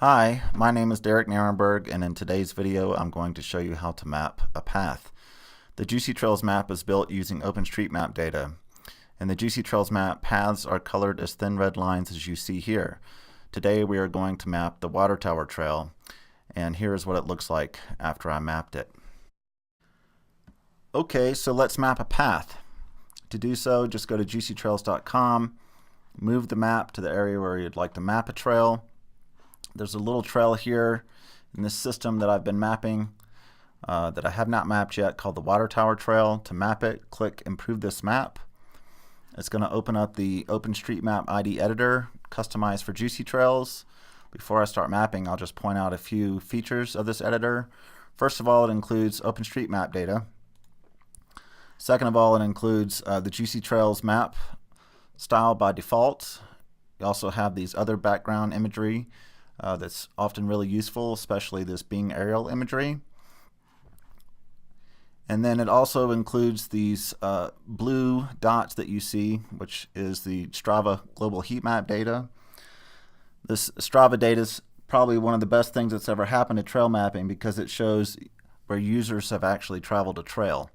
Hi, my name is Derek Nierenberg, and in today's video I'm going to show you how to map a path. The JuicyTrails map is built using OpenStreetMap data. In the JuicyTrails map, paths are colored as thin red lines as you see here. Today we are going to map the Water Tower Trail, and here is what it looks like after I mapped it. Okay, so let's map a path. To do so, just go to JuicyTrails.com, move the map to the area where you'd like to map a trail. There's a little trail here in this system that I've been mapping that I have not mapped yet called the Water Tower Trail. To map it, click Improve this map. It's going to open up the OpenStreetMap ID editor, customized for JuicyTrails. Before I start mapping, I'll just point out a few features of this editor. First of all, it includes OpenStreetMap data. Second of all, it includes the JuicyTrails map style by default. You also have these other background imagery that's often really useful, especially this being aerial imagery. And then it also includes these blue dots that you see, which is the Strava global heat map data. This Strava data is probably one of the best things that's ever happened to trail mapping because it shows where users have actually traveled a trail.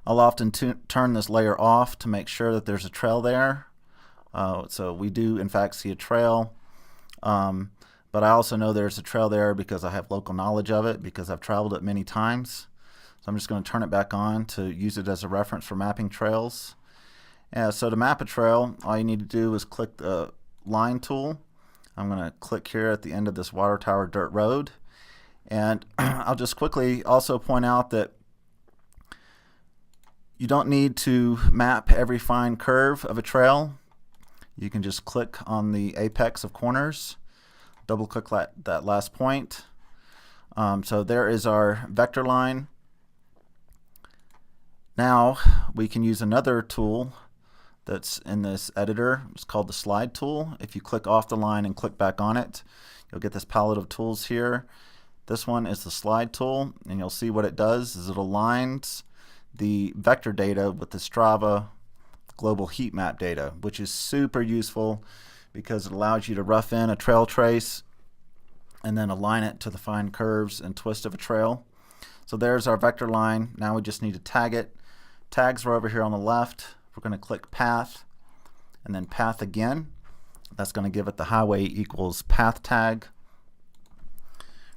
I'll often turn this layer off to make sure that there's a trail there. So we do in fact see a trail. But I also know there's a trail there because I have local knowledge of it because I've traveled it many times. So I'm just going to turn it back on to use it as a reference for mapping trails. So to map a trail, all you need to do is click the line tool. I'm going to click here at the end of this Water Tower dirt road. And I'll just quickly also point out that you don't need to map every fine curve of a trail. You can just click on the apex of corners, double click that last point. So there is our vector line. Now we can use another tool that's in this editor. It's called the slide tool. If you click off the line and click back on it, you'll get this palette of tools here. This one is the slide tool, and you'll see what it does is it aligns the vector data with the Strava global heat map data, which is super useful because it allows you to rough in a trail trace and then align it to the fine curves and twists of a trail. So there's our vector line. Now we just need to tag it. Tags are over here on the left. We're going to click path and then path again. That's going to give it the highway equals path tag.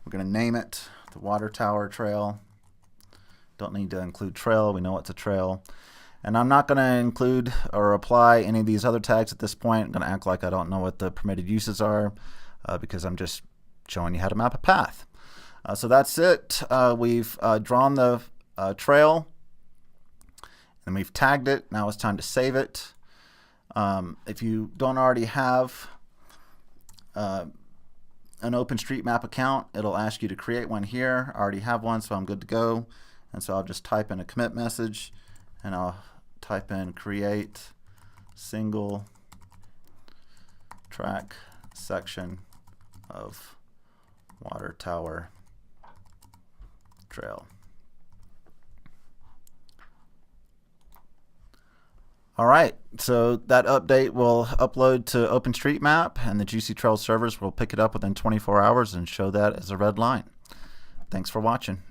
We're going to name it the Water Tower Trail. Don't need to include trail. We know it's a trail. And I'm not going to include or apply any of these other tags at this point. I'm going to act like I don't know what the permitted uses are because I'm just showing you how to map a path. So that's it. We've drawn the trail and we've tagged it. Now it's time to save it. If you don't already have an OpenStreetMap account, it'll ask you to create one here. I already have one, so I'm good to go. And so I'll just type in a commit message and I'll type in create single track section of Water Tower Trail. All right, so that update will upload to OpenStreetMap and the JuicyTrails servers will pick it up within 24 hours and show that as a red line. Thanks for watching.